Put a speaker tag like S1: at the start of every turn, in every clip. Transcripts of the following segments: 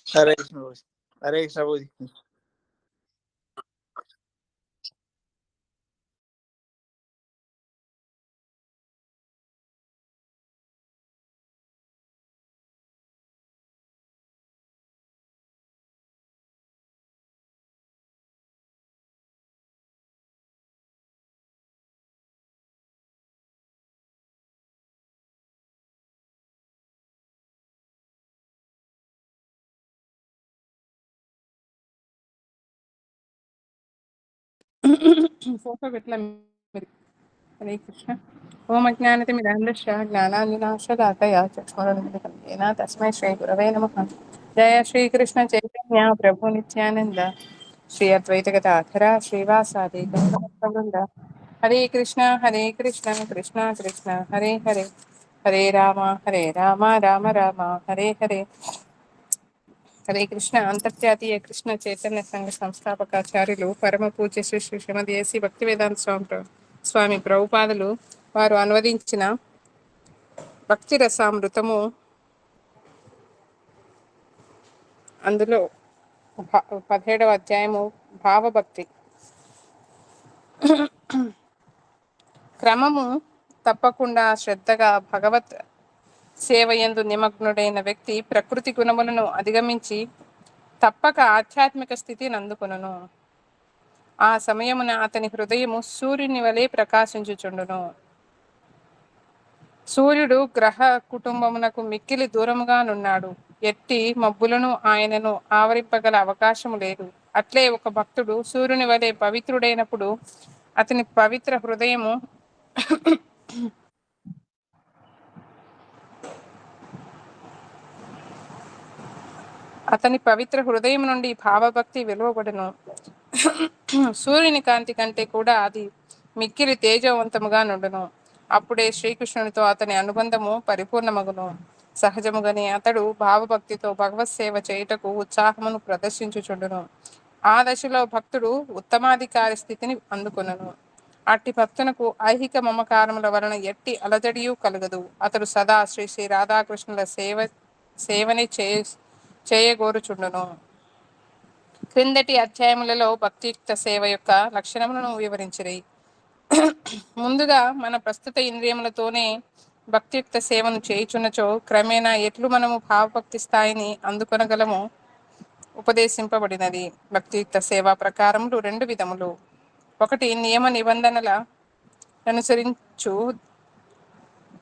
S1: Hare Krishna Prabhuji. Hare Krishna Prabhuji.
S2: Photo పెట్టలే మీరు. హరే కృష్ణ. ఓం అజ్ఞానతిమిరాంధస్య జ్ఞానాంజనాశలాకయ చక్షురున్మిలితం తస్మై శ్రీ గురవే నమః. జయ శ్రీకృష్ణ చైతన్య ప్రభు నిత్యానంద శ్రీ అద్వైత గదాధర శ్రీవాసాది గౌరవృంద. హరే కృష్ణ కృష్ణ కృష్ణ హరే హరే, హరే రామ రామ రామ హరే హరే. హరే కృష్ణ. అంతర్జాతీయ కృష్ణ చైతన్య సంఘ సంస్థాపకాచార్యులు పరమ పూజ్య శ్రీ శ్రీ శ్రీమతి ఏసి భక్తివేదాంత స్వామి ప్రభుపాదులు వారు అనువదించిన భక్తి రసామృతము, అందులో 17వ అధ్యాయము భావభక్తి. క్రమము తప్పకుండా శ్రద్ధగా భగవత్ సేవయందు నిమగ్నుడైన వ్యక్తి ప్రకృతి గుణములను అధిగమించి తప్పక ఆధ్యాత్మిక స్థితిని అందుకొనును. ఆ సమయమున అతని హృదయము సూర్యుని వలె ప్రకాశించుచుండును. సూర్యుడు గ్రహ కుటుంబమునకు మిక్కిలి దూరముగా నున్నాడు. ఎట్టి మబ్బులను ఆయనను ఆవరింపగల అవకాశము లేదు. అట్లే ఒక భక్తుడు సూర్యుని వలె పవిత్రుడైనప్పుడు అతని పవిత్ర హృదయము నుండి భావభక్తి వెలువబడును. సూర్యుని కాంతి కంటే కూడా అది మిక్కిలి తేజవంతముగా నుండును. అప్పుడే శ్రీకృష్ణునితో అతని అనుబంధము పరిపూర్ణమగును. సహజముగానే అతడు భావభక్తితో భగవత్ సేవ చేయుటకు ఉత్సాహమును ప్రదర్శించుచుండును. ఆ దశలో భక్తుడు ఉత్తమాధికారి స్థితిని అందుకొనును. అట్టి భక్తునకు ఐహిక మమకారముల వలన ఎట్టి అలజడియు కలగదు. అతడు సదా శ్రీ శ్రీ రాధాకృష్ణుల సేవని చేయగోరుచుండును. క్రిందటి అధ్యాయములలో భక్తియుక్త సేవ యొక్క లక్షణములను వివరించిరి. ముందుగా మన ప్రస్తుత ఇంద్రియములతోనే భక్తియుక్త సేవను చేయుచున్నచో క్రమేణా ఎట్లు మనము భావభక్తి స్థాయిని అందుకొనగలము ఉపదేశింపబడినది. భక్తియుక్త సేవా ప్రకారములు 2 విధములు. ఒకటి నియమ నిబంధనల అనుసరించు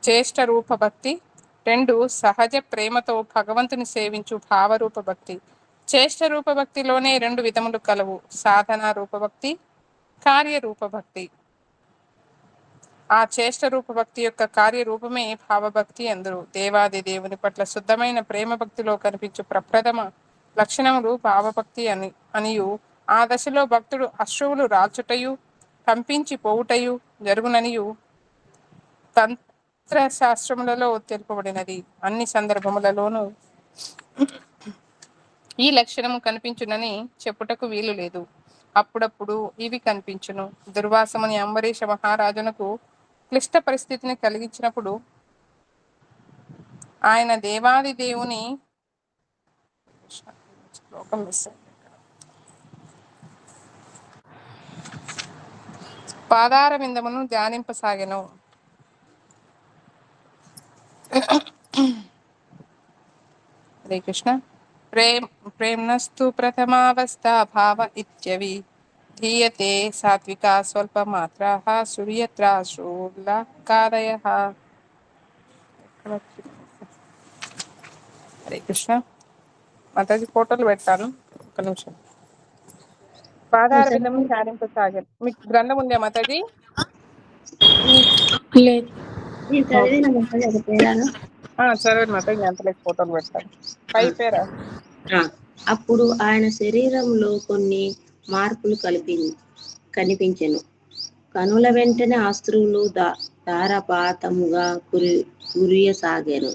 S2: చేష్ట రూప భక్తి. 2 సహజ ప్రేమతో భగవంతుని సేవించు భావరూప భక్తి. చేష్ట రూప భక్తిలోనే 2 విధములు కలవు: సాధన రూపభక్తి, కార్యరూప భక్తి. ఆ చేష్ట రూప భక్తి యొక్క కార్యరూపమే భావభక్తి అందరు. దేవాది దేవుని పట్ల శుద్ధమైన ప్రేమ భక్తిలో కనిపించు ప్రప్రథమ లక్షణములు భావభక్తి అనియు, ఆ దశలో భక్తుడు అశ్రువులు రాల్చుటయు కంపించి పోవుటయు జరుగుననియు తంత్ర శాస్త్రములలో తెలుపబడినది. అన్ని సందర్భములలోనూ ఈ లక్షణము కనిపించునని చెప్పుటకు వీలు లేదు. అప్పుడప్పుడు ఇవి కనిపించును. దుర్వాసముని అంబరీష మహారాజునకు క్లిష్ట పరిస్థితిని కలిగించినప్పుడు ఆయన దేవాది దేవుని పాదార విందమును ధ్యానింపసాగెను. హరే కృష్ణ. ప్రేమ్నస్తు ప్రథమావస్థ భావ ఇత్యవి ధీయతే సాత్వికా స్వల్ప మాత్రాః సూర్యత్రాశూలకాదయః. హరే కృష్ణ. మాతాజీ ఫోటోలు పెడతాను, ఒక నిమిషం. పాదార విందము ధ్యానింపసాగాను. మీకు గ్రంథం ఉందా మాతాజీ? చదవండి మాతాజీ, అంతలేక ఫోటోలు పెడతాను. పై పేరా?
S3: అప్పుడు ఆయన శరీరంలో కొన్ని మార్పులు కనిపించెను. కనుల వెంటనే అశ్రువులు ధారాపాతముగా కురియసాగాను.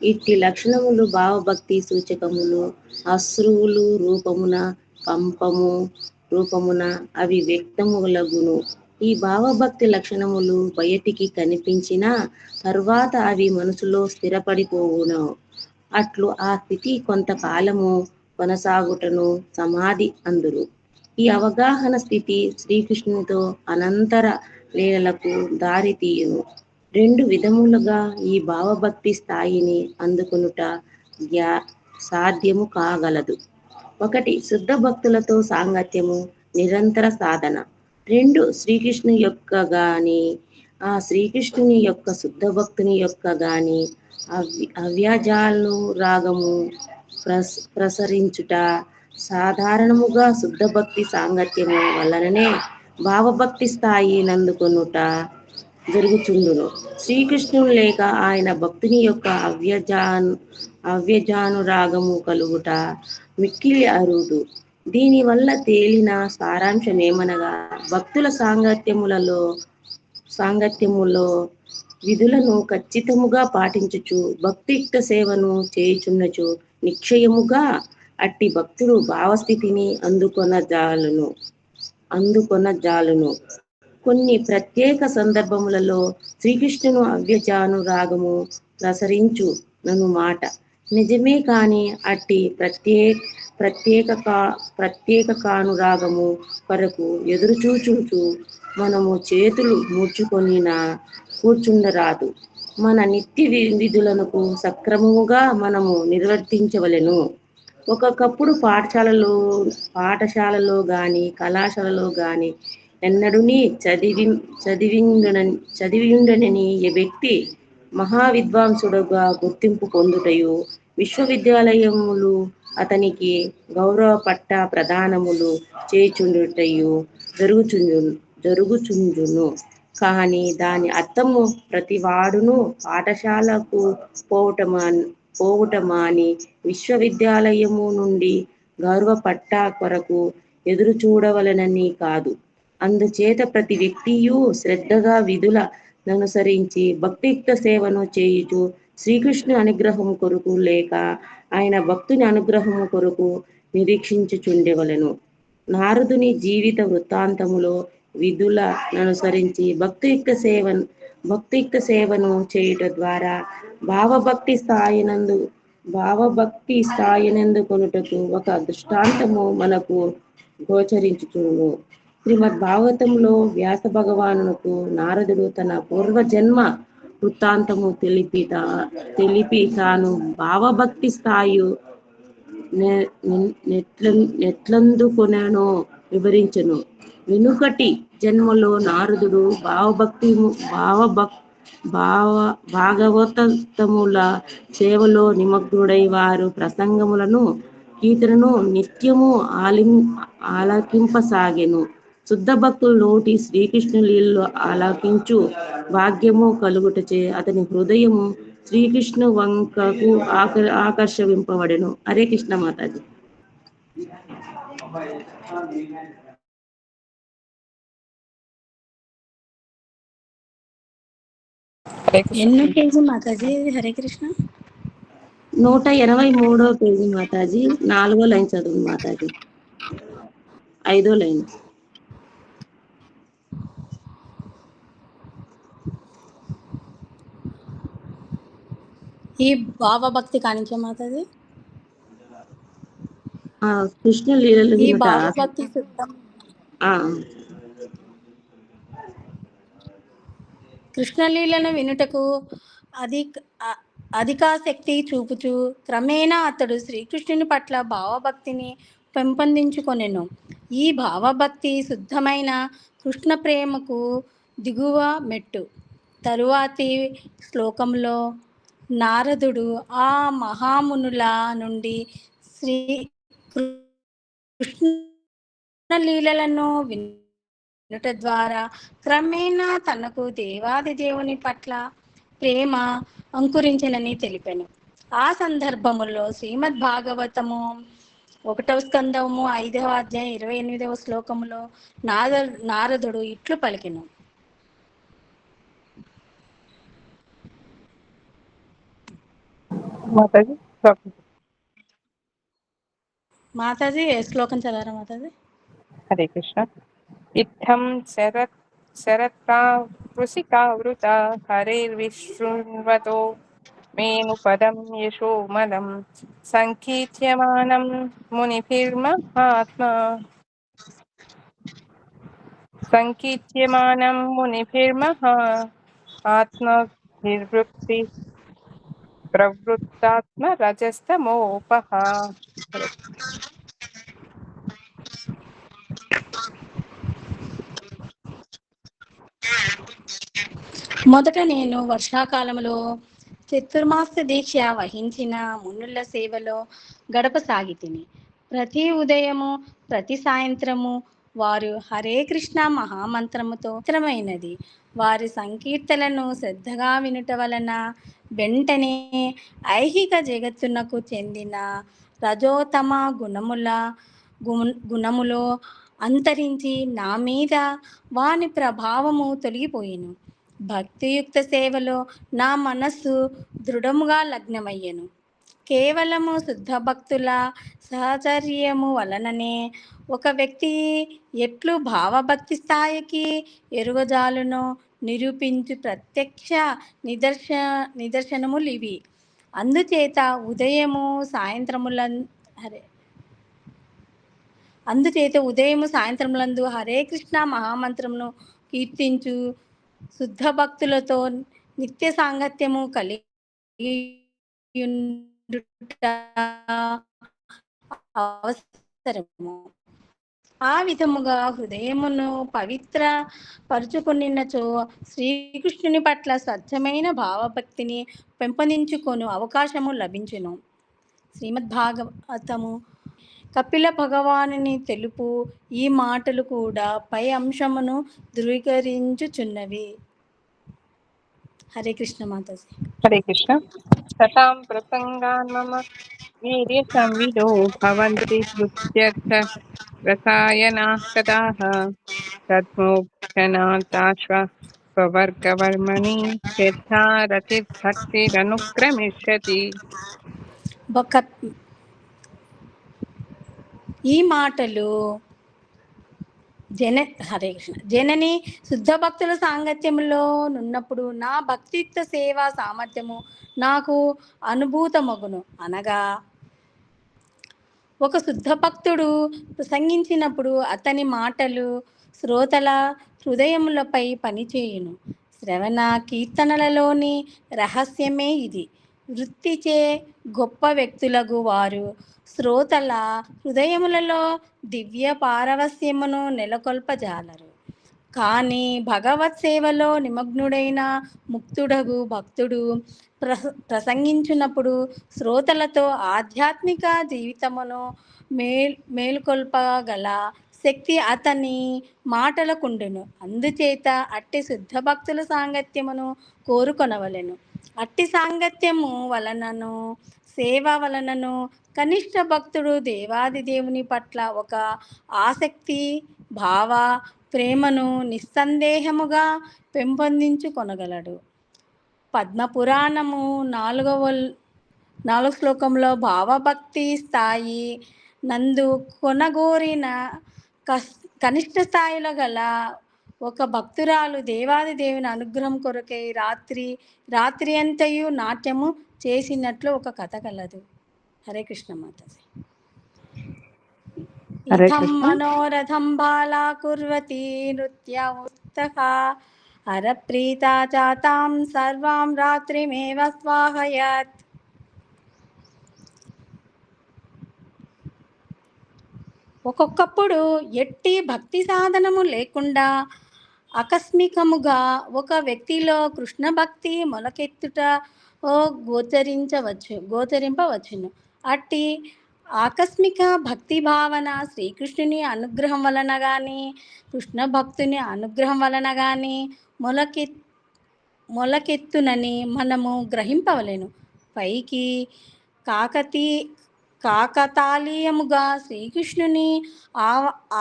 S3: ఇట్టి లక్షణములు భావభక్తి సూచకములు. అశ్రువులు రూపమున, కంపము రూపమున అవి వ్యక్తములగును. ఈ భావభక్తి లక్షణములు బయటికి కనిపించిన తరువాత అవి మనసులో స్థిరపడిపోవును. అట్లు ఆ స్థితి కొంతకాలము కొనసాగుటను సమాధి అందురు. ఈ అవగాహన స్థితి శ్రీకృష్ణునితో అనంతర లీలలకు దారి తీయును. రెండు విధములుగా ఈ భావభక్తి స్థాయిని అందుకొనుట సాధ్యము కాగలదు. ఒకటి, శుద్ధ భక్తులతో సాంగత్యము, నిరంతర సాధన. రెండు, శ్రీకృష్ణు యొక్క గాని ఆ శ్రీకృష్ణుని యొక్క శుద్ధ భక్తుని యొక్క గాని అవ్యాజాలను రాగము ప్రసరించుట. సాధారణముగా శుద్ధ భక్తి సాంగత్యము వలననే భావభక్తి స్థాయి నందుకొనుట జరుగుచుండును. శ్రీకృష్ణుడు లేక ఆయన భక్తుని యొక్క అవ్యజానురాగము కలుగుట మిక్కిలి అరుదు. దీనివల్ల తేలిన సారాంశమేమనగా, భక్తుల సాంగత్యములో విధులను ఖచ్చితముగా పాటించుచు భక్తియుక్త సేవను చేయుచున్నచు నిశ్చయముగా అట్టి భక్తుడు భావస్థితిని అందుకొనజాలును. కొన్ని ప్రత్యేక సందర్భములలో శ్రీకృష్ణును అవ్యజానురాగము ప్రసరించు నను మాట నిజమే, కాని అట్టి ప్రత్యేక కానురాగము కొరకు ఎదురుచూచుచు మనము చేతులు ముడుచుకొనిన కూర్చుండరాదు. మన నిత్య విధులను సక్రమముగా మనము నిర్వర్తించవలెను. ఒకప్పుడు పాఠశాలలో గాని కళాశాలలో గాని ఎన్నడూని చదివియుండని ఏ వ్యక్తి మహావిద్వాంసుడుగా గుర్తింపు పొందుటయు, విశ్వవిద్యాలయములు అతనికి గౌరవ పట్ట ప్రదానములు చేయుచుండుటయు జరుగుచుండును. కానీ దాని అర్థము ప్రతివాడును పాఠశాలకు పోవుటమాని విశ్వవిద్యాలయము నుండి గౌరవ పట్టా కొరకు ఎదురు చూడవలనని కాదు. అందుచేత ప్రతి వ్యక్తియు శ్రద్ధగా విధుల అనుసరించి భక్తియుక్త సేవను చేయుచు శ్రీకృష్ణు అనుగ్రహము కొరకు లేక ఆయన భక్తుని అనుగ్రహము కొరకు నిరీక్షించుచుండెవలెను. నారదుని జీవిత వృత్తాంతములో విధుల అనుసరించి భక్తియుక్త సేవను చేయుట ద్వారా భావభక్తి స్థాయినందు కొనుటకు ఒక దృష్టాంతము మనకు గోచరించుచును. శ్రీమద్ భాగవతంలో వ్యాస భగవానునకు నారదుడు తన పూర్వజన్మ వృత్తాంతము తెలిపి తాను భావభక్తి స్థాయి నెట్లందుకొనెనో వివరించెను. వెనుకటి జన్మలో నారదుడు భాగవతముల సేవలో నిమగ్నుడై వారు ప్రసంగములను కీర్తనను నిత్యము ఆలకింపసాగెను. శుద్ధ భక్తుల నోటి శ్రీకృష్ణు లీలలు ఆలకించు భాగ్యము కలుగుటచే అతని హృదయము శ్రీకృష్ణు వంకకు ఆకర్షింపబడెను. హరే కృష్ణ మాతాజీ.
S4: ఎన్నో పేజీ మాతాజీ? హరే కృష్ణ.
S3: 183వ పేజీ మాతాజీ. 4వ లైన్ చదువు మాతాజీ. 5వ లైన్.
S4: ఈ భావభక్తి కానించే మాతాజీ.
S3: కృష్ణ లీలలు
S4: ఈ భావభక్తి సిద్ధం కృష్ణలీలను వినుటకు అధికాసక్తి చూపుచు క్రమేణా అతడు శ్రీకృష్ణుని పట్ల భావభక్తిని పెంపొందించుకొనెను. ఈ భావభక్తి శుద్ధమైన కృష్ణ ప్రేమకు దిగువ మెట్టు. తరువాతి శ్లోకంలో నారదుడు ఆ మహామునుల నుండి శ్రీ కృష్ణ లీలలను వినుట ద్వారా క్రమేణా తనకు దేవాది దేవుని పట్ల ప్రేమ అంకురించనని తెలిపాను. ఆ సందర్భములో శ్రీమద్ భాగవతము 1వ స్కందము 5వ అధ్యాయం 28వ శ్లోకములో నారదుడు ఇట్లు పలికెను. మాతాజీ శ్లోకం చదవరా మాతాజీ?
S2: హరే కృష్ణ. ఇత్థం శరత్ప్రావృసికావృత హరేర్విశృణ్వతో మేనుపదం యశోమలం సంకీర్త్యమానం మునిభిర్మహాత్మా ఆత్మభిర్వృక్తి ప్రవృత్తాత్మ రజస్తమోపహ.
S4: మొదట నేను వర్షాకాలంలో చతుర్మాస దీక్ష వహించిన మునుల సేవలో గడపసాగితిని. ప్రతి ఉదయము ప్రతి సాయంత్రము వారు హరే కృష్ణ మహామంత్రముతో పవిత్రమైనది వారి సంకీర్తనలను శ్రద్ధగా వినుట వలన వెంటనే ఐహిక జగత్తునకు చెందిన రజోతమ గుణములో అంతరించి నా మీద వాని ప్రభావము తొలగిపోయెను. భక్తియుక్త సేవలో నా మనస్సు దృఢముగా లగ్నమయ్యెను. కేవలము శుద్ధ భక్తుల సహచర్యము వలననే ఒక వ్యక్తి ఎట్లు భావభక్తి స్థాయికి ఎరుగజాలునో నిరూపించు ప్రత్యక్ష నిదర్శనములు ఇవి. అందుచేత ఉదయము సాయంత్రములందు హరే కృష్ణ మహామంత్రమును కీర్తించు శుద్ధ భక్తులతో నిత్య సాంగత్యము కలిగి అవసరము. ఆ విధముగా హృదయమును పవిత్ర పరుచుకునినచో శ్రీకృష్ణుని పట్ల స్వచ్ఛమైన భావభక్తిని పెంపొందించుకొను అవకాశము లభించును. శ్రీమద్భాగవతము కపిల భగవానుని తెలుపు ఈ మాటలు కూడా పై అంశమును ధృవీకరించుచున్నవి. హరే కృష్ణ మాతాజీ.
S2: హరే కృష్ణ. సతాం ప్రసంగాన్ మమ వీర్య సంవిదో భవంతి వృత్త్యర్థ రసాయనాః కదాః తద్మోక్షణాదాశ్వ స్వవర్గవర్మణి శ్రద్ధారతిర్భక్తిరనుక్రమిష్యతి.
S4: ఈ మాటలు హరే కృష్ణ జనని శుద్ధ భక్తుల సాంగత్యంలో నున్నప్పుడు నా భక్తియుక్త సేవా సామర్థ్యము నాకు అనుభూతమగును. అనగా ఒక శుద్ధ భక్తుడు ప్రసంగించినప్పుడు అతని మాటలు శ్రోతల హృదయములపై పనిచేయును. శ్రవణ కీర్తనలలోని రహస్యమే ఇది. వృత్తిచే గొప్ప వ్యక్తులకు వారు శ్రోతల హృదయములలో దివ్య పారవస్యమును నెలకొల్పజాలరు. కానీ భగవత్ సేవలో నిమగ్నుడైన ముక్తుడగు భక్తుడు ప్రసంగించినప్పుడు శ్రోతలతో ఆధ్యాత్మిక జీవితమును మేల్కొల్పగల శక్తి అతని మాటలకుండును. అందుచేత అట్టి శుద్ధ భక్తుల సాంగత్యమును కోరుకొనవలెను. అట్టి సాంగత్యము వలనను సేవ వలనను కనిష్ట భక్తుడు దేవాది దేవుని పట్ల ఒక ఆసక్తి భావ ప్రేమను నిస్సందేహముగా పెంపొందించుకొనగలడు. పద్మపురాణము 4వ శ్లోకంలో భావభక్తి స్థాయి నందు కొనగోరిన కనిష్ట స్థాయిలో గల ఒక భక్తురాలు దేవాది దేవుని అనుగ్రహం కొరకై రాత్రి అంతయు నాట్యము చేసినట్లు ఒక కథ కలదు. హరే కృష్ణ మాతాజీ. ఇతం మనోరథం బాలా కుర్వతి నృత్య ఉత్సహ హరప్రీతా చాతాం సర్వాం రాత్రిమేవ స్వాహయత్. ఒక్కొక్కప్పుడు ఎట్టి భక్తి సాధనము లేకుండా ఆకస్మికముగా ఒక వ్యక్తిలో కృష్ణ భక్తి మొలకెత్తుట గోచరింపవచ్చును. అట్టి ఆకస్మిక భక్తి భావన శ్రీకృష్ణుని అనుగ్రహం వలన కానీ కృష్ణ భక్తుని అనుగ్రహం వలన కానీ మొలకెత్తునని మనము గ్రహింపవలెను. పైకి కాకతాళీయముగా శ్రీకృష్ణుని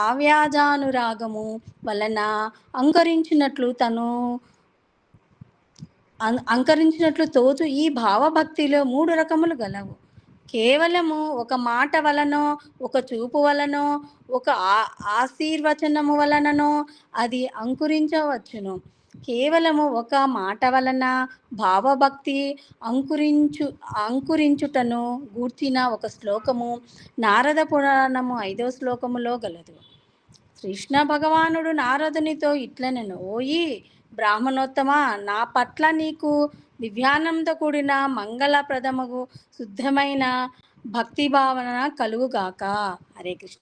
S4: ఆవ్యాజానురాగము వలన అంకరించినట్లు తోచు ఈ భావభక్తిలో 3 రకములు గలవు. కేవలము ఒక మాట వలనో ఒక చూపు వలనో ఒక ఆశీర్వచనము వలననో అది అంకురించవచ్చును. కేవలము ఒక మాట వలన భావభక్తి అంకురించుటను గూర్చిన ఒక శ్లోకము నారద పురాణము 5వ శ్లోకములో గలదు. కృష్ణ భగవానుడు నారదునితో ఇట్లనెను, ఓయి బ్రాహ్మణోత్తమ, నా పట్ల నీకు దివ్యానంద కూడిన మంగళప్రదముగు శుద్ధమైన భక్తి భావన కలుగుగాక. హరే కృష్ణ.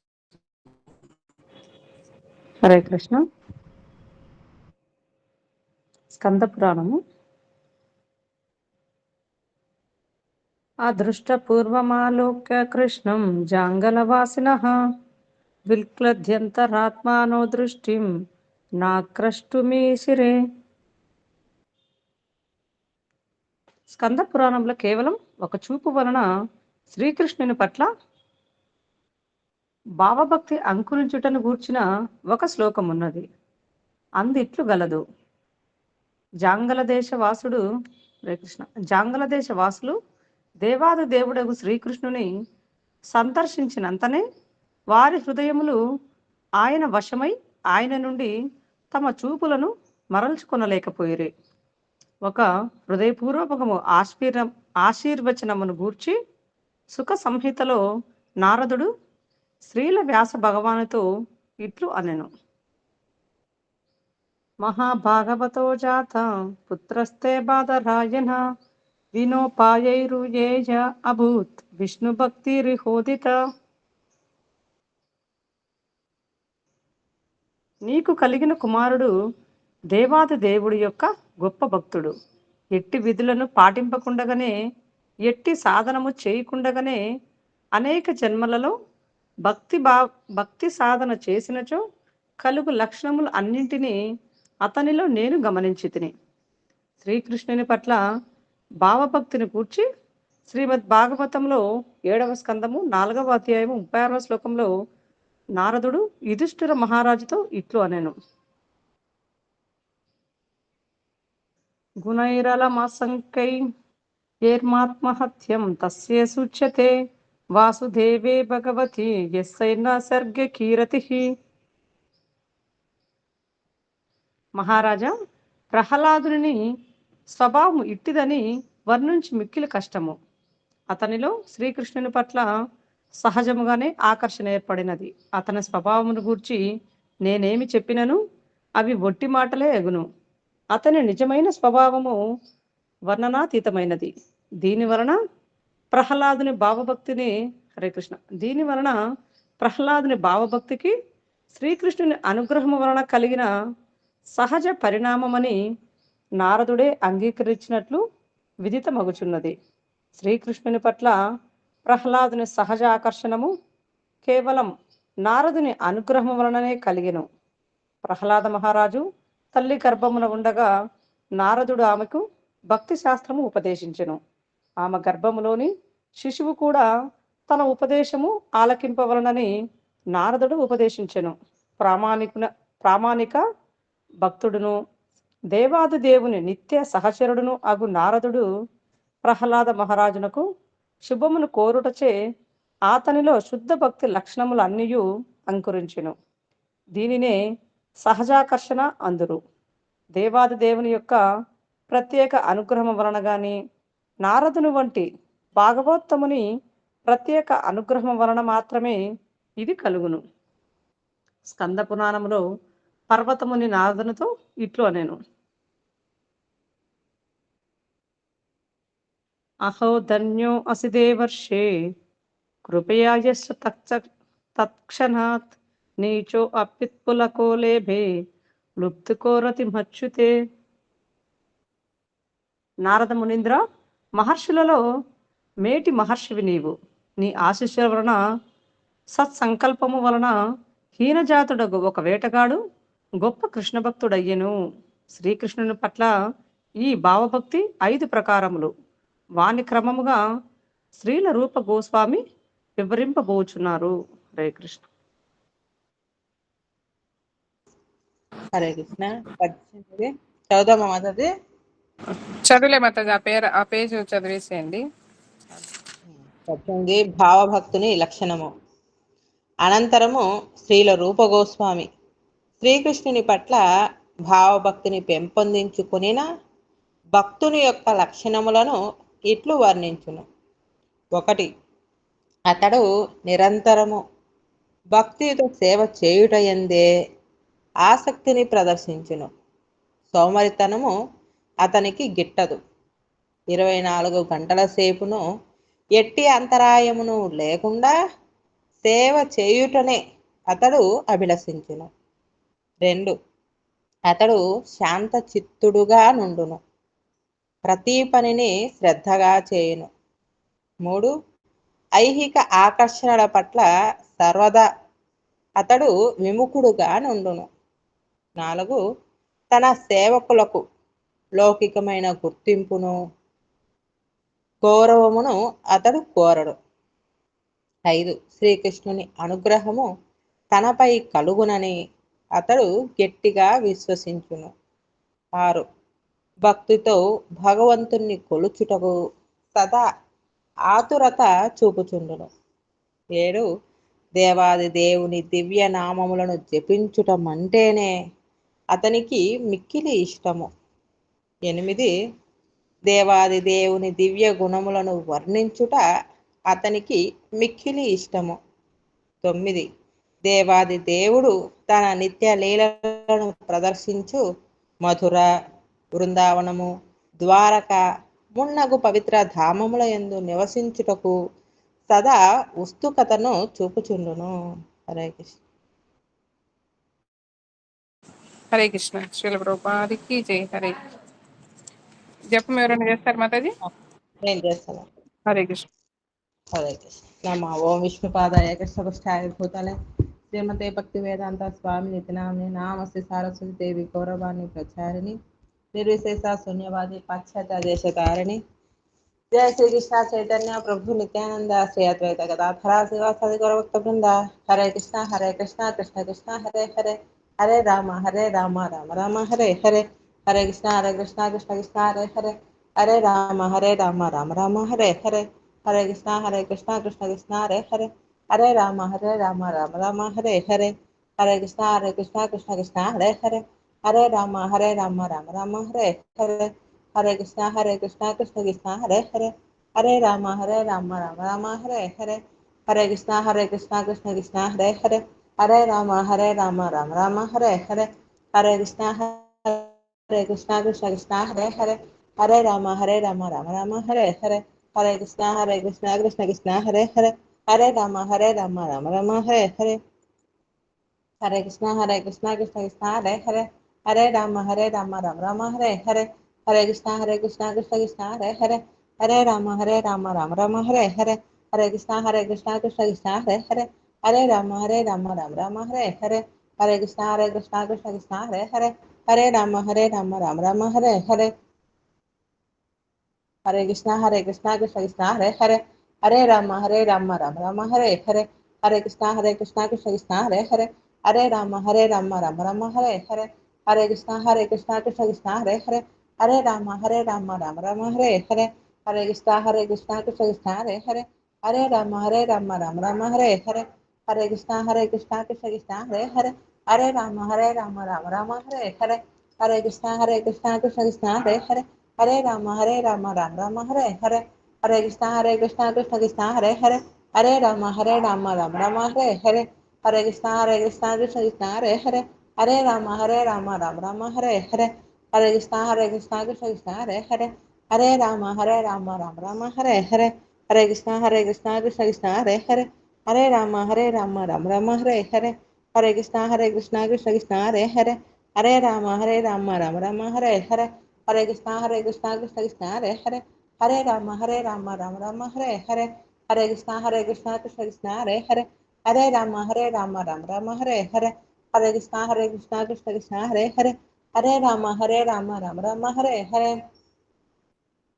S5: హరే కృష్ణ. స్కంద పురాణము. అదృష్టపూర్వమాలోక్య కృష్ణం జాంగలవాసినః విల్క్లద్యంతరాత్మానో దృష్టిం నాక్రష్టుమీశిరే. స్కంద పురాణంలో కేవలం ఒక చూపు వలన శ్రీకృష్ణుని పట్ల భావభక్తి అంకురించుటను గూర్చిన ఒక శ్లోకం ఉన్నది. అందిట్లు గలదు. జాంగల దేశ వాసుడు శ్రీకృష్ణ జాంగల దేశ వాసులు దేవాది దేవుడగు శ్రీకృష్ణుని సందర్శించినంతనే వారి హృదయములు ఆయన వశమై ఆయన నుండి తమ చూపులను మరల్చుకొనలేకపోయిరే. ఒక హృదయపూర్వకము ఆశీర్వచనమును గూర్చి సుఖ సంహితలో నారదుడు శ్రీల వ్యాస భగవానుతో ఇట్లు అనెను. మహాభాగవతో జాత పుత్రస్తే బాధరాయణ వినోపాయైరుయేయ అభూత్ విష్ణు భక్తిరిహోదిత. నీకు కలిగిన కుమారుడు దేవాది దేవుడి యొక్క గొప్ప భక్తుడు. ఎట్టి విధులను పాటింపకుండగానే, ఎట్టి సాధనము చేయకుండగానే అనేక జన్మలలో భక్తి సాధన చేసినచో కలుగు లక్షణములు అన్నింటినీ అతనిలో నేను గమనించి తిని. శ్రీకృష్ణుని పట్ల భావభక్తిని కూర్చి శ్రీమద్ భాగవతంలో 7వ స్కందము 4వ అధ్యాయము 36వ శ్లోకంలో నారదుడు యుధిష్ఠిర మహారాజుతో ఇట్లు అనెను. గుణైరలమసంకై ఏర్మాత్మహత్యం తస్యే సూచ్యతే వాసుదేవే భగవతి యస్సైన సర్గ కీరతి. మహారాజా, ప్రహ్లాదుని స్వభావం ఇట్టిదని వర్ణించి మిక్కిలి కష్టము. అతనిలో శ్రీకృష్ణుని పట్ల సహజముగానే ఆకర్షణ ఏర్పడినది. అతని స్వభావమును గూర్చి నేనేమి చెప్పినను అవి ఒట్టి మాటలే ఎగును. అతని నిజమైన స్వభావము వర్ణనాతీతమైనది. దీనివలన ప్రహ్లాదుని భావభక్తికి శ్రీకృష్ణుని అనుగ్రహము వలన కలిగిన సహజ పరిణామమని నారదుడే అంగీకరించినట్లు విదితమగుచున్నది. శ్రీకృష్ణుని పట్ల ప్రహ్లాదుని సహజ ఆకర్షణము కేవలం నారదుని అనుగ్రహం వలననే కలిగెను. ప్రహ్లాద మహారాజు తల్లి గర్భమున ఉండగా నారదుడు ఆమెకు భక్తి శాస్త్రము ఉపదేశించెను. ఆమె గర్భములోని శిశువు కూడా తన ఉపదేశము ఆలకింపవలనని నారదుడు ఉపదేశించెను. ప్రామాణిక భక్తుడును దేవాది దేవుని నిత్య సహచరుడును అగు నారదుడు ప్రహ్లాద మహారాజునకు శుభమును కోరుటచే అతనిలో శుద్ధ భక్తి లక్షణములు అన్నియు అంకురించెను. దీనినే సహజాకర్షణ అందురు. దేవాది దేవుని యొక్క ప్రత్యేక అనుగ్రహం వలన గాని నారదుని వంటి భాగవోత్తముని ప్రత్యేక అనుగ్రహం వలన మాత్రమే ఇది కలుగును. స్కంద పురాణములో పర్వతముని నారదునితో ఇట్లు అనేను. అహో ధన్యో అసి దేవర్షే కృపయా యస్సు తత్క్షణాత్ నీచో అప్యుత్పులకో లేభే లుప్తుకోరతి మచ్యుతే. నారద మునీంద్ర, మహర్షులలో మేటి మహర్షివి నీవు. నీ ఆశీస్సుల వలన సత్సంకల్పము వలన హీనజాతుడగు ఒక వేటగాడు గొప్ప కృష్ణ భక్తుడయ్యెను. శ్రీకృష్ణుని పట్ల ఈ భావభక్తి 5 ప్రకారములు. వాని క్రమముగా శ్రీల రూప గోస్వామి వివరింపబోచున్నారు. హరే కృష్ణ.
S6: హరే కృష్ణ. చదువుదామా మాతాజీ?
S2: చదువులే మాతాజీ, ఆ పేజ్ చదివేసేయండి.
S6: 18 భావభక్తుని లక్షణము. అనంతరము శ్రీల రూప గోస్వామి శ్రీకృష్ణుని పట్ల భావభక్తిని పెంపొందించుకునిన భక్తుని యొక్క లక్షణములను ఇట్లు వర్ణించును. 1. అతడు నిరంతరము భక్తితో సేవ చేయుటయందే ఆసక్తిని ప్రదర్శించును. సోమరితనము అతనికి గిట్టదు. 24 గంటల సేపును ఎట్టి అంతరాయమును లేకుండా సేవ చేయుటనే అతడు అభిలషించును. 2. అతడు శాంత చిత్తుడుగా నుండును. ప్రతి పనిని శ్రద్ధగా చేయును. 3. ఐహిక ఆకర్షణల పట్ల సర్వదా అతడు విముఖుడుగా నుండును. 4. తన సేవకులకు లౌకికమైన గుర్తింపును గౌరవమును అతడు కోరడు. 5. శ్రీకృష్ణుని అనుగ్రహము తనపై కలుగునని అతడు గట్టిగా విశ్వసించును. 6. భక్తితో భగవంతుణ్ణి కొలుచుటకు సదా ఆతురత చూపుచుండును. 7. దేవాది దేవుని దివ్య నామములను జపించుటమంటేనే అతనికి మిక్కిలి ఇష్టము. 8. దేవాది దేవుని దివ్య గుణములను వర్ణించుట అతనికి మిక్కిలి ఇష్టము. 9. దేవాది దేవుడు తన నిత్య లీలలను ప్రదర్శించు మధుర, బృందావనము, ద్వారక మున్నగు పవిత్ర ధామముల యందు నివసించుటకు సదా ఉత్సుకతను చూపుచుండును. హరే కృష్ణ.
S2: హరే కృష్ణ. శ్రీల ప్రభుపాదికి జై. హరే. జపం ఎవరైనా చేస్తారు మాతాజీ?
S6: నేను చేస్తాను.
S2: హరే కృష్ణ.
S6: హరే కృష్ణ. నమో ఓం విష్ణుపాదాయ కృష్ణపృష్ఠాయ భూతలే శ్రీమతే భక్తి వేదాంత స్వామి నితినామిని నామస్య సారస్వతి దేవి గౌరవాన్ని ప్రచారిణి నిర్విశేష శూన్యవాది పాశ్చాత్య దేశకారిణి. జయ శ్రీకృష్ణ చైతన్య ప్రభు నిత్యానంద శ్రీ అద్వైత గదాధర శివాసాది గౌరభక్త బృంద. Hare Krishna Krishna Krishna Hare Hare Hare Rama Rama Rama Hare Hare. Hare Krishna Krishna Krishna Hare Hare Hare Rama Rama Rama Hare Hare. Hare Krishna Krishna Krishna Hare Hare Hare Rama Rama Rama Hare Hare. Hare Krishna Krishna Hare Hare Hare Rama Rama Rama Hare Hare. Hare Krishna Krishna Hare Hare Hare Rama Rama Hare Hare. Hare Krishna Krishna Hare Hare Hare Rama Rama Hare Hare. Hare Krishna Krishna Hare Hare Hare Rama Rama Hare Hare. Hare Krishna Krishna Hare Hare Hare Rama Rama Hare Hare. Hare Krishna Krishna Hare Hare Hare Rama Rama Hare Hare. Hare Krishna Krishna Hare Hare Hare Rama Rama Hare Hare. Hare Krishna Krishna Hare Hare Hare Rama Rama Hare Hare. Hare Krishna Krishna Hare Hare Hare Rama Rama Hare Hare. Hare Krishna Krishna Hare Hare Hare Rama Rama Hare Hare. Hare Krishna Krishna Hare Hare Hare Rama Rama Hare Hare. Hare Krishna Krishna Hare Hare Hare Rama Rama Hare Hare. Hare Krishna Krishna Hare Hare Hare Rama Rama Hare Hare. Hare Krishna Krishna Hare Hare Hare Rama Rama Hare Hare. Hare Krishna Krishna Hare Hare Hare Rama Rama Hare Hare. Hare Krishna Krishna Hare Hare Hare Rama Rama Hare Hare. Hare Krishna Krishna Hare Hare Hare Rama Rama Hare Hare. Hare Krishna Krishna Hare Hare Hare Rama Rama Hare Hare. Hare Krishna Krishna Hare Hare Hare Rama Rama Hare Hare. Hare Krishna Krishna Hare Hare Hare Rama Rama Hare Hare. Hare Krishna Krishna Hare Hare Hare Rama Rama Hare Hare. Hare Krishna Krishna Hare Hare Hare Rama Rama Hare Hare.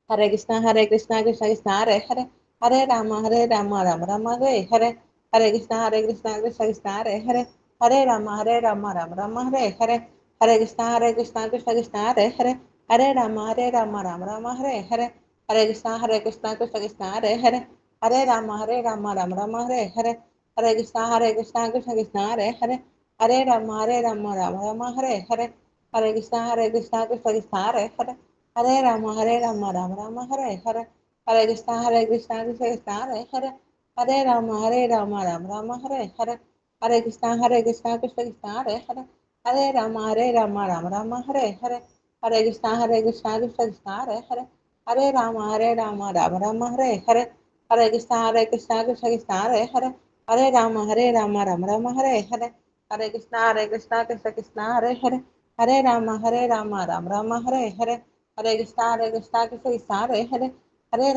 S6: Hare Krishna Krishna Hare Hare Hare Rama Rama Hare Hare. Hare Krishna Krishna Hare Hare Hare Rama Rama Hare Hare. Hare Krishna Krishna Hare Hare Hare Rama Rama Hare Hare. Hare Krishna Krishna Hare Hare Hare Rama Rama Hare Hare. Hare Krishna Krishna Hare Hare Hare Rama Rama Hare Hare. Hare Krishna Krishna Hare Hare Hare Rama Rama Hare Hare. Hare Krishna Krishna Krishna Hare Hare Hare Rama Rama Hare Hare Hare Krishna Krishna Krishna Hare Hare Rama Rama Hare Hare Hare Krishna Krishna Krishna Hare Hare Hare Rama Rama Hare Hare Hare Krishna Krishna Krishna Hare Hare Hare Rama Rama Hare Hare Hare Krishna Krishna Krishna Hare Hare Hare Rama Rama Hare Hare Hare Krishna Krishna Krishna Hare Hare Hare Rama Rama Hare Hare Hare Krishna Krishna Krishna Hare Hare Hare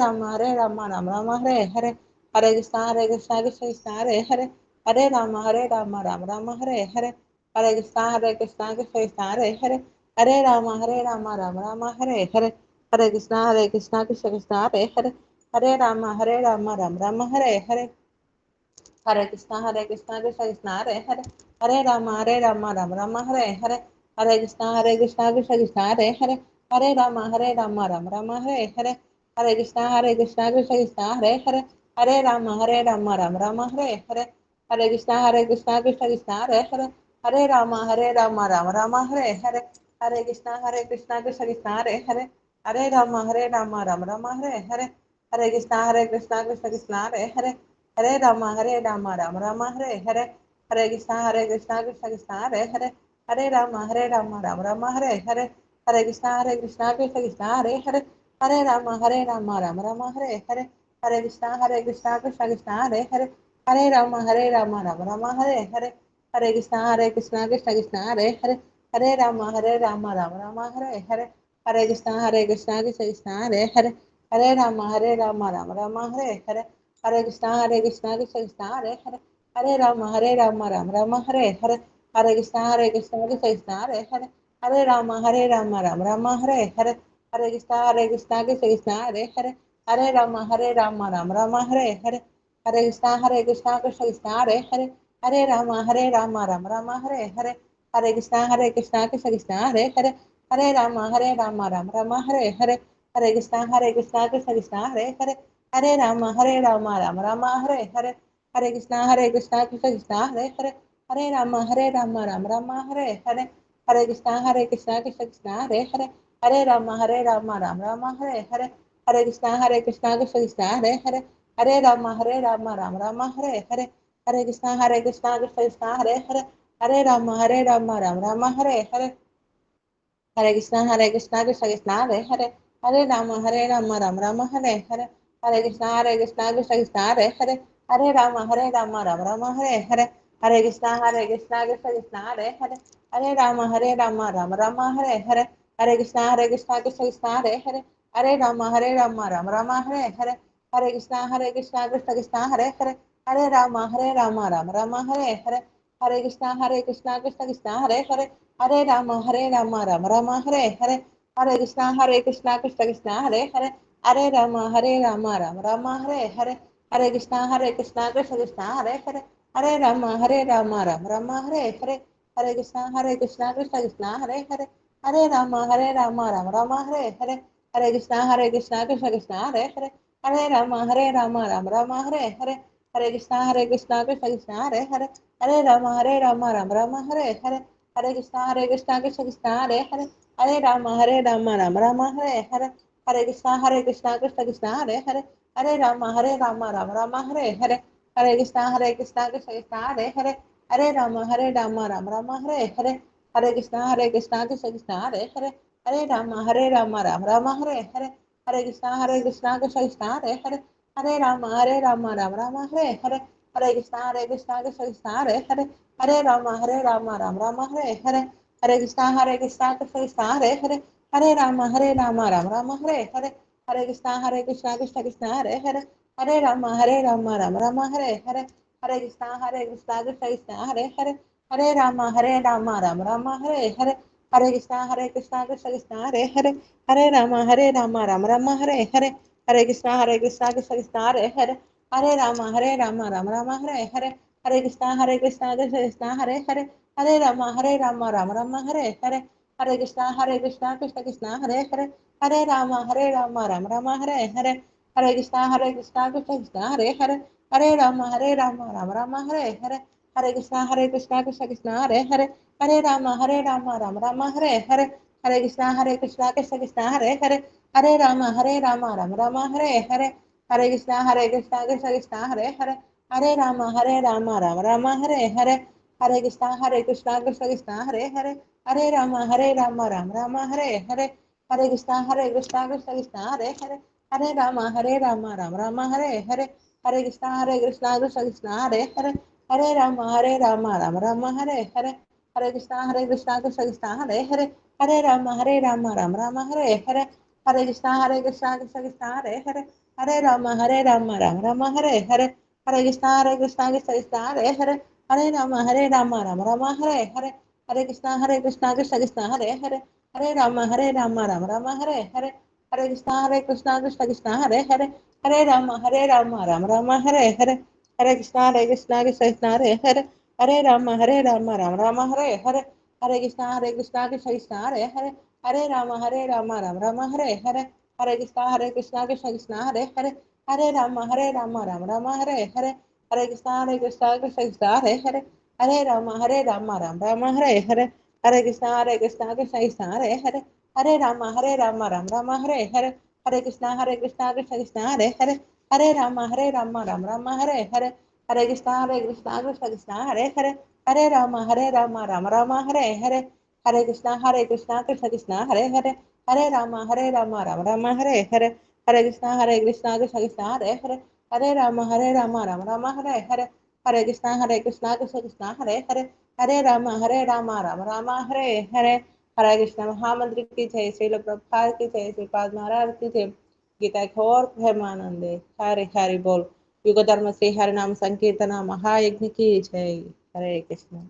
S6: Rama Rama Hare Hare Hare Krishna Krishna Krishna Hare Hare Hare Rama Rama Hare Hare Hare Krishna Krishna Krishna Hare Hare Hare Rama Rama Hare Hare Hare Krishna Krishna Krishna Hare Hare Hare Rama Rama Hare Hare Hare Krishna Krishna Krishna Hare Hare Hare Rama Rama Hare Hare Hare Krishna Krishna Krishna Hare Hare Hare Rama Rama Hare Hare Hare Krishna Krishna Hare Hare Hare Rama Rama Hare Hare Hare Krishna Krishna Hare Hare Hare Rama Rama Hare Hare Hare Krishna Krishna Hare Hare Hare Rama Rama Hare Hare Hare Krishna Krishna Hare Hare Hare Rama Hare Hare Hare Krishna Krishna Hare Hare Hare Rama Hare Hare Hare Krishna Krishna Hare Hare Hare Rama Hare Hare Hare Krishna Krishna Hare Hare Hare Rama Hare Hare Hare Krishna Krishna Hare Hare Hare Rama Hare Hare Hare Krishna Krishna Hare Hare Hare Rama Hare Hare Hare Krishna Krishna Hare Hare Hare Rama Hare Hare Hare Krishna Krishna Hare Hare Hare Rama Hare Hare Hare Krishna Krishna Hare Hare Hare Rama Hare Hare Hare Krishna Krishna Hare Hare Hare Rama Hare Hare Hare Krishna Krishna Hare Hare Hare Rama Hare Hare Hare Krishna Krishna Hare Hare Hare Rama Hare Hare Hare Krishna Krishna Hare Hare Hare Rama Hare Hare Hare Krishna Krishna Hare Hare Hare Rama Hare Hare Hare Krishna Krishna Hare Hare Hare Rama Hare Hare Hare Krishna Krishna Hare Hare Hare Rama Hare Hare Hare Krishna Krishna Hare Hare Hare Rama Hare Hare Hare Krishna Krishna Hare Hare Hare Rama Hare Hare Hare Krishna Krishna Hare Hare Hare Rama Hare Hare Hare Krishna Krishna Hare Hare Hare Rama Hare Hare Hare Krishna Krishna Hare Hare Hare Rama Hare Hare Hare Krishna Krishna Hare Hare Hare Rama Hare Hare Hare Krishna Krishna Hare Hare Hare Rama Hare Hare Hare Krishna Krishna Hare Hare Hare Rama Hare Hare Hare Krishna Krishna Hare Hare Hare Rama Hare Hare Hare Krishna Krishna Hare Hare Hare Rama Hare Hare Hare Krishna Krishna Hare Hare Hare Rama Hare Hare Hare Krishna Krishna Hare Hare Hare Rama Hare Hare Hare Krishna Krishna Hare Hare Hare Rama Hare Hare Hare Krishna Krishna Hare Hare Hare Rama Hare Hare Hare Krishna Krishna Hare Hare Hare Rama Hare Hare Hare Krishna Krishna Hare Hare Hare Rama Hare Hare Hare Krishna Krishna Hare Hare Hare Rama Hare Hare Hare Krishna Krishna Hare Hare Hare Rama Hare Hare Hare Krishna Krishna Hare Hare Hare Rama Hare Hare Hare Krishna Krishna Hare Hare Hare Rama Hare Hare Hare Krishna Krishna Hare Hare Hare Rama Hare Hare Hare Krishna Krishna Hare Hare Hare Rama Hare Hare Hare Krishna Krishna Hare Hare Hare Rama Hare Hare Hare Krishna Krishna Hare Hare Hare Rama Hare Hare Hare Krishna Krishna Hare Hare Hare Rama Hare Hare Hare Krishna Krishna Hare Hare हरे राम राम राम हरे हरे, हरे कृष्णा कृष्ण कृष्ण हरे हरे, हरे राम राम हरे हरे, हरे कृष्णा कृष्ण कृष्ण हरे हरे, हरे राम राम हरे हरे, हरे कृष्णा कृष्ण कृष्ण हरे हरे, हरे राम राम हरे हरे, हरे कृष्णा कृष्ण कृष्ण हरे हरे, हरे राम राम हरे हरे, हरे कृष्णा कृष्ण कृष्ण हरे हरे, हरे राम राम हरे हरे, हरे कृष्णा कृष्ण कृष्ण हरे हरे, हरे राम राम हरे हरे, हरे कृष्णा कृष्ण कृष्ण हरे हरे, हरे राम राम हरे हरे, हरे कृष्णा कृष्ण कृष्ण हरे हरे, हरे राम राम हरे हरे, हरे कृष्णा कृष्ण कृष्ण हरे हरे, हरे राम राम हरे हरे, हरे कृष्णा कृष्ण कृष्ण हरे हरे, हरे राम राम हरे हरे, हरे कृष्णा कृष्ण कृष्ण हरे हरे, हरे राम राम हरे हरे, हरे कृष्णा कृष्ण कृष्ण हरे हरे, हरे राम राम हरे हरे, हरे कृष्णा कृष्ण कृष्ण हरे हरे, हरे राम राम हरे हरे, हरे कृष्णा कृष्ण कृष्ण हरे हरे, हरे राम राम हरे हरे, हरे कृष्णा कृष्ण कृष्ण हरे हरे, हरे राम राम हरे हरे, हरे कृष्णा कृष्ण कृष्ण हरे हरे, हरे राम राम हरे हरे, हरे कृष्णा कृष्ण कृष्ण हरे हरे, हरे राम राम हरे हरे, हरे कृष्णा कृष्ण कृष्ण हरे हरे, हरे राम राम हरे हरे, हरे कृष्णा कृष्ण कृष्ण हरे हरे, हरे राम राम हरे हरे, हरे कृष्णा कृष्ण कृष्ण हरे हरे, हरे राम राम हरे हरे, हरे कृष्ण महामंत्र की जय, श्रील प्रभुपाद की जय, श्रीपाद महाराज की जय, गीता घोर प्रेमानंदे, हरे हरि बोल। युग धर्म से हरि नाम संकीर्तना महायज्ञ की जय। हरे कृष्ण।